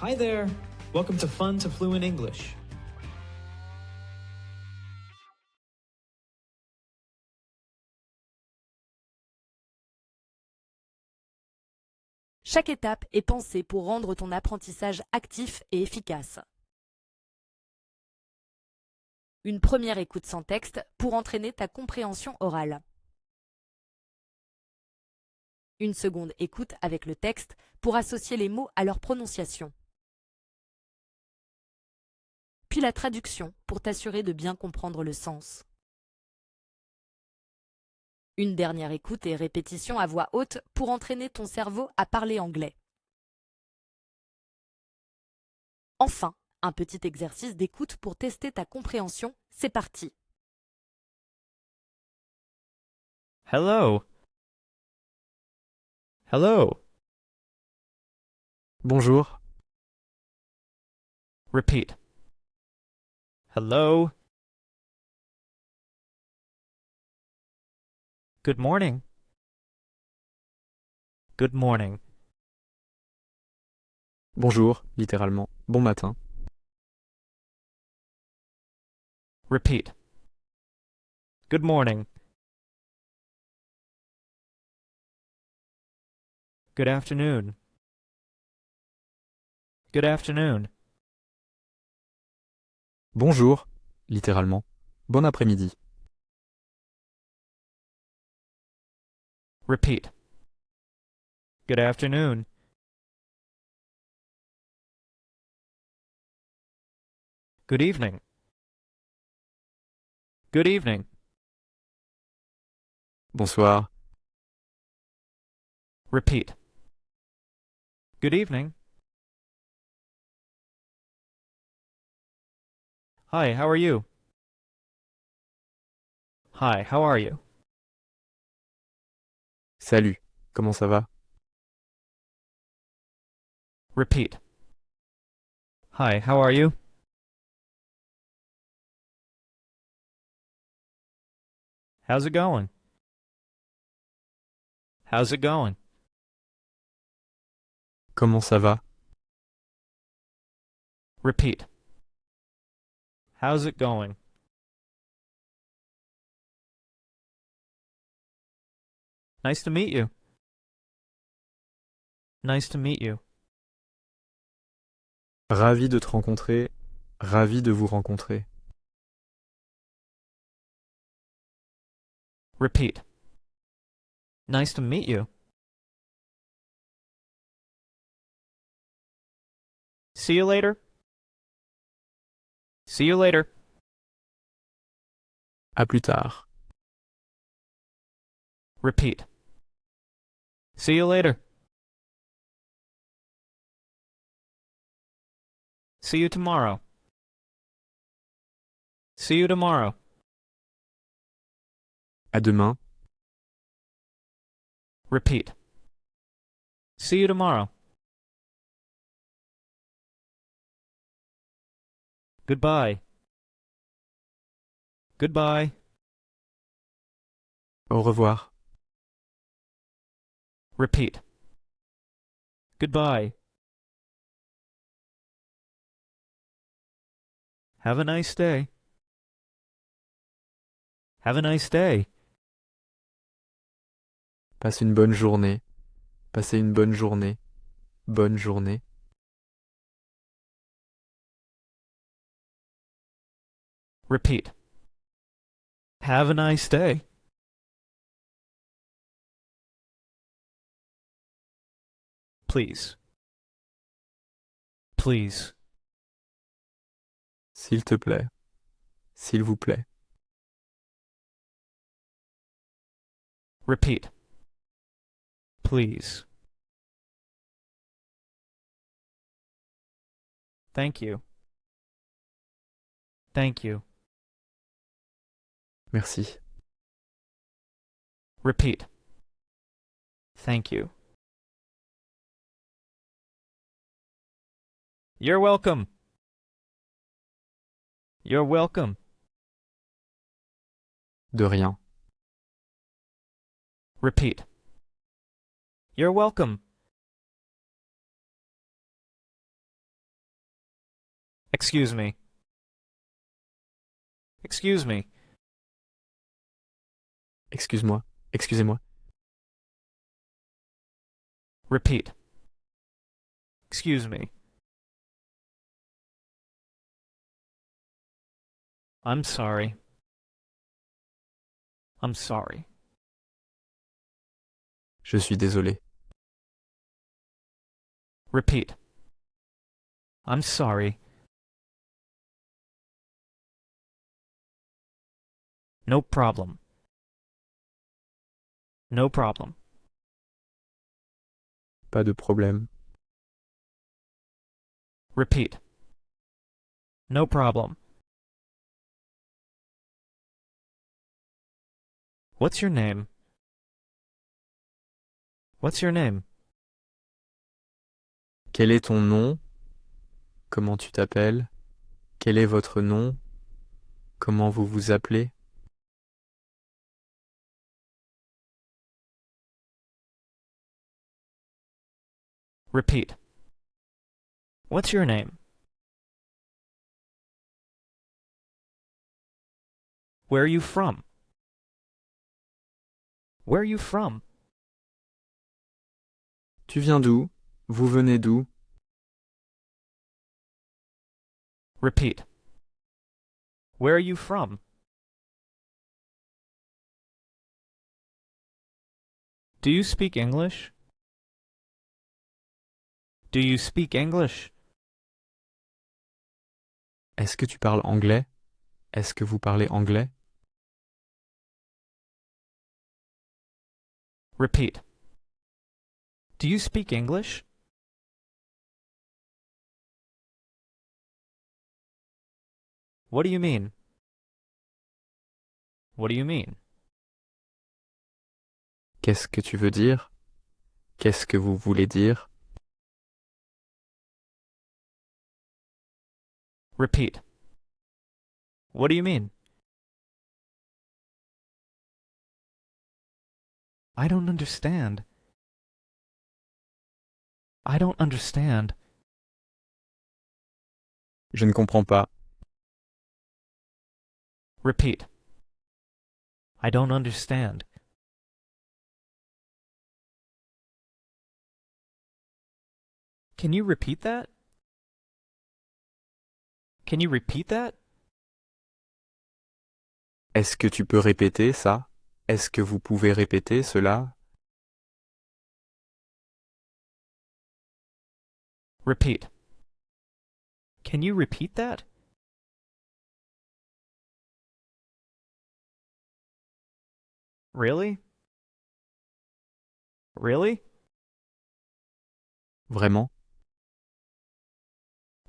Hi there! Welcome to Fun to Fluent English. Chaque étape est pensée pour rendre ton apprentissage actif et efficace. Une première écoute sans texte pour entraîner ta compréhension orale. Une seconde écoute avec le texte pour associer les mots à leur prononciation. Puis la traduction pour t'assurer de bien comprendre le sens. Une dernière écoute et répétition à voix haute pour entraîner ton cerveau à parler anglais. Enfin, un petit exercice d'écoute pour tester ta compréhension. C'est parti. Hello. Hello. Bonjour. Repeat. Hello. Good morning. Good morning. Bonjour, littéralement. Bon matin. Repeat. Good morning. Good afternoon. Good afternoon. Bonjour, littéralement. Bon après-midi. Repeat. Good afternoon. Good evening. Good evening. Bonsoir. Repeat. Good evening. Hi, how are you? Hi, how are you? Salut, comment ça va? Repeat. Hi, how are you? How's it going? How's it going? Comment ça va? Repeat. How's it going? Nice to meet you. Nice to meet you. Ravi de te rencontrer. Ravi de vous rencontrer. Repeat. Nice to meet you. See you later. See you later. À plus tard. Repeat. See you later. See you tomorrow. See you tomorrow. À demain. Repeat. See you tomorrow. Goodbye. Goodbye. Au revoir. Repeat. Goodbye. Have a nice day. Have a nice day. Passe une bonne journée. Passez une bonne journée. Bonne journée. Repeat. Have a nice day. Please. Please. S'il te plaît. S'il vous plaît. Repeat. Please. Thank you. Thank you. Merci. Repeat. Thank you. You're welcome. You're welcome. De rien. Repeat. You're welcome. Excuse me. Excuse me. Excuse-moi. Excusez-moi. Repeat. Excuse me. I'm sorry. I'm sorry. Je suis désolé. Repeat. I'm sorry. No problem. No problem. Pas de problème. Repeat. No problem. What's your name? What's your name? Quel est ton nom? Comment tu t'appelles? Quel est votre nom? Comment vous vous appelez? Repeat. What's your name? Where are you from? Where are you from? Tu viens d'où? Vous venez d'où? Repeat. Where are you from? Do you speak English? Do you speak English? Est-ce que tu parles anglais? Est-ce que vous parlez anglais? Repeat. Do you speak English? What do you mean? What do you mean? Qu'est-ce que tu veux dire? Qu'est-ce que vous voulez dire? Repeat. What do you mean? I don't understand. I don't understand. Je ne comprends pas. Repeat. I don't understand. Can you repeat that? Can you repeat that? Est-ce que tu peux répéter ça? Est-ce que vous pouvez répéter cela? Repeat. Can you repeat that? Really? Really? Vraiment?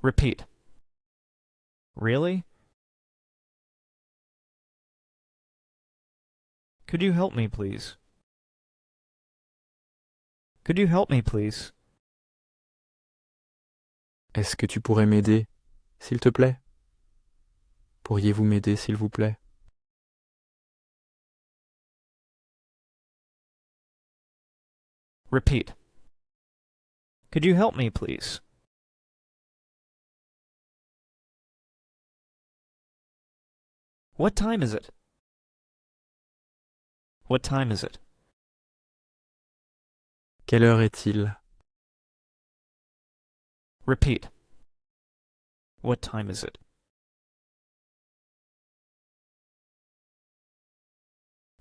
Repeat. Really? Could you help me, please? Could you help me, please? Est-ce que tu pourrais m'aider, s'il te plaît? Pourriez-vous m'aider, s'il vous plaît? Repeat. Could you help me, please? What time is it? What time is it? Quelle heure est-il? Repeat. What time is it?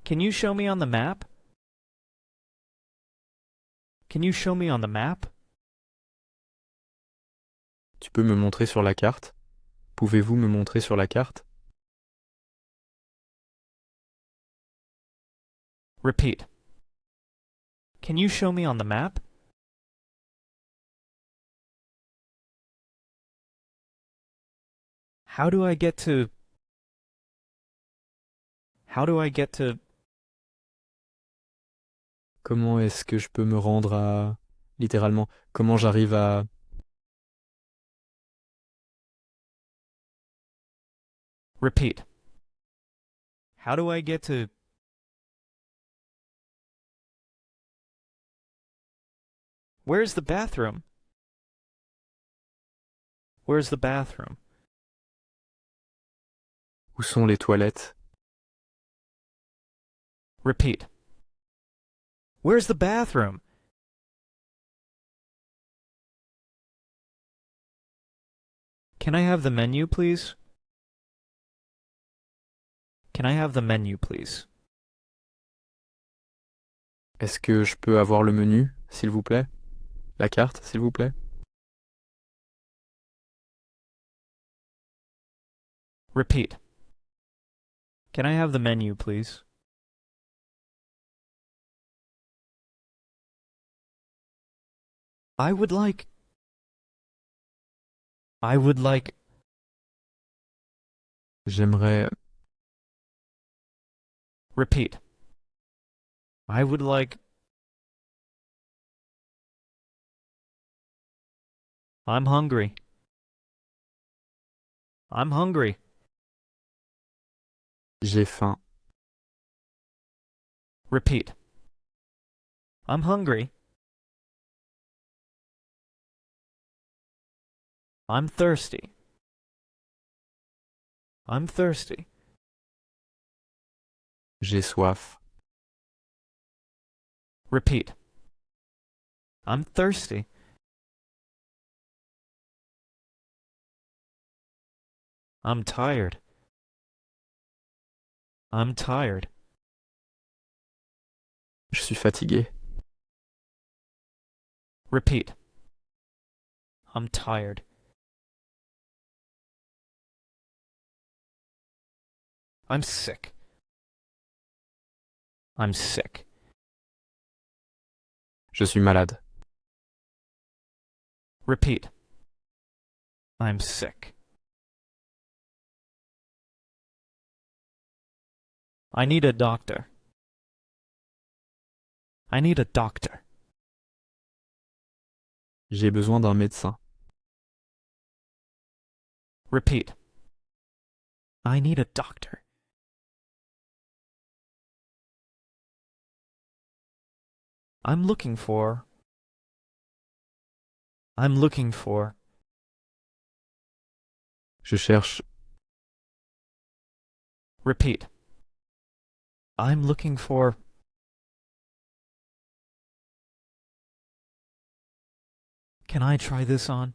Can you show me on the map? Can you show me on the map? Tu peux me montrer sur la carte? Pouvez-vous me montrer sur la carte? Repeat. Can you show me on the map? How do I get to... How do I get to... Comment est-ce que je peux me rendre à... Littéralement, comment j'arrive à... Repeat. How do I get to... Where's the bathroom? Where's the bathroom? Où sont les toilettes? Repeat. Where's the bathroom? Can I have the menu, please? Can I have the menu, please? Est-ce que je peux avoir le menu, s'il vous plaît? La carte, s'il vous plaît? Repeat. Can I have the menu, please? I would like. J'aimerais... Repeat. I would like. I'm hungry. I'm hungry. J'ai faim. Repeat. I'm hungry. I'm thirsty. I'm thirsty. J'ai soif. Repeat. I'm thirsty. I'm tired. I'm tired. Je suis fatigué. Repeat. I'm tired. I'm sick. I'm sick. Je suis malade. Repeat. I'm sick. I need a doctor. I need a doctor. J'ai besoin d'un médecin. Repeat. I need a doctor. I'm looking for. I'm looking for. Je cherche... Repeat. I'm looking for. Can I try this on?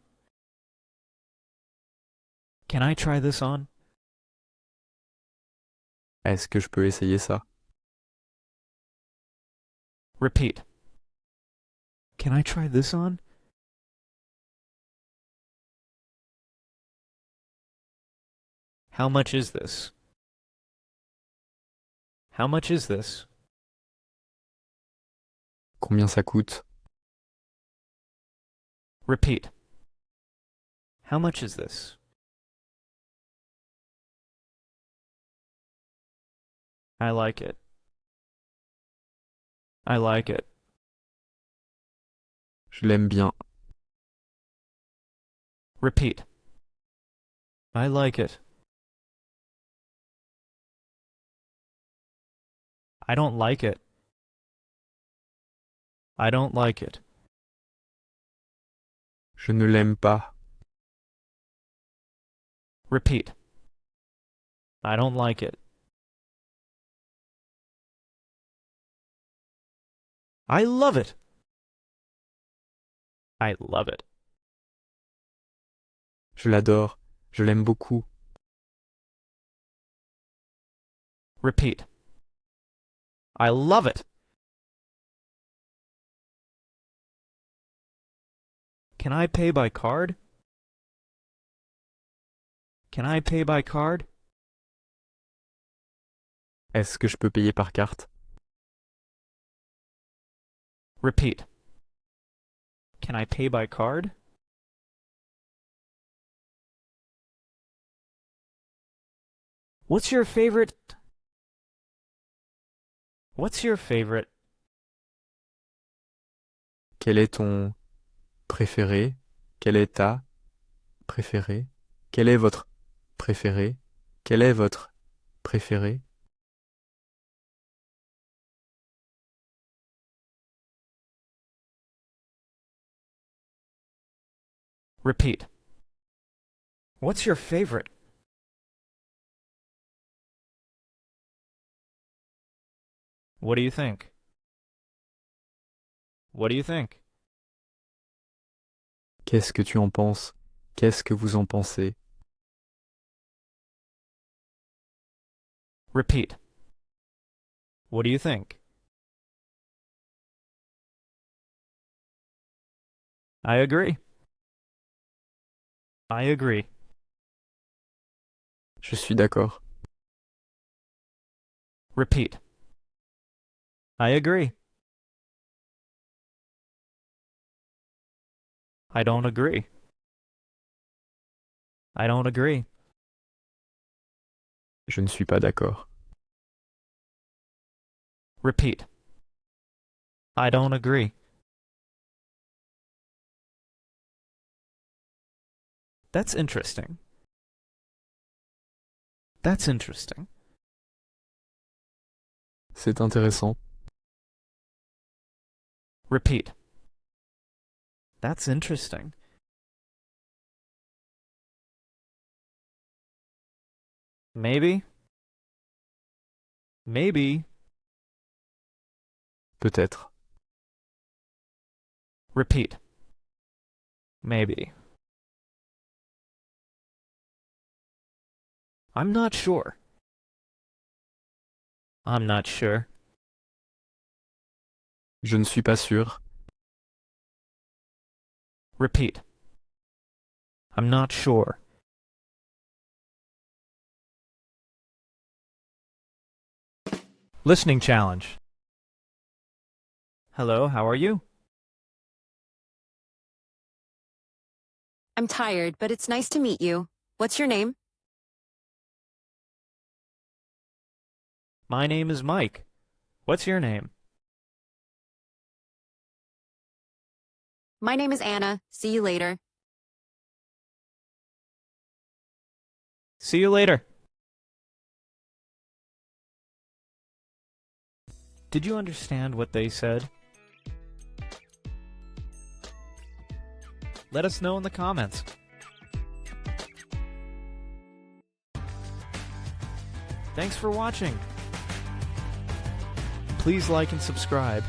Can I try this on? Est-ce que je peux essayer ça? Repeat. Can I try this on? How much is this? How much is this? Combien ça coûte? Repeat. How much is this? I like it. I like it. Je l'aime bien. Repeat. I like it. I don't like it. I don't like it. Je ne l'aime pas. Repeat. I don't like it. I love it. I love it. Je l'adore. Je l'aime beaucoup. Repeat. I love it. Can I pay by card? Can I pay by card? Est-ce que je peux payer par carte? Repeat. Can I pay by card? What's your favorite? What's your favorite? Quel est ton préféré? Quel est ta préférée? Quel est votre préféré? Quel est votre préféré? Repeat. What's your favorite? What do you think? What do you think? Qu'est-ce que tu en penses? Qu'est-ce que vous en pensez? Repeat. What do you think? I agree. I agree. Je suis d'accord. Repeat. I agree. I don't agree. I don't agree. Je ne suis pas d'accord. Repeat. I don't agree. That's interesting. That's interesting. C'est intéressant. Repeat. That's interesting. Maybe. Maybe. Peut-être. Repeat. Maybe. I'm not sure. I'm not sure. Je ne suis pas sûr. Repeat. I'm not sure. Listening challenge. Hello, how are you? I'm tired, but it's nice to meet you. What's your name? My name is Mike. What's your name? My name is Anna. See you later. See you later. Did you understand what they said? Let us know in the comments. Thanks for watching. Please like and subscribe.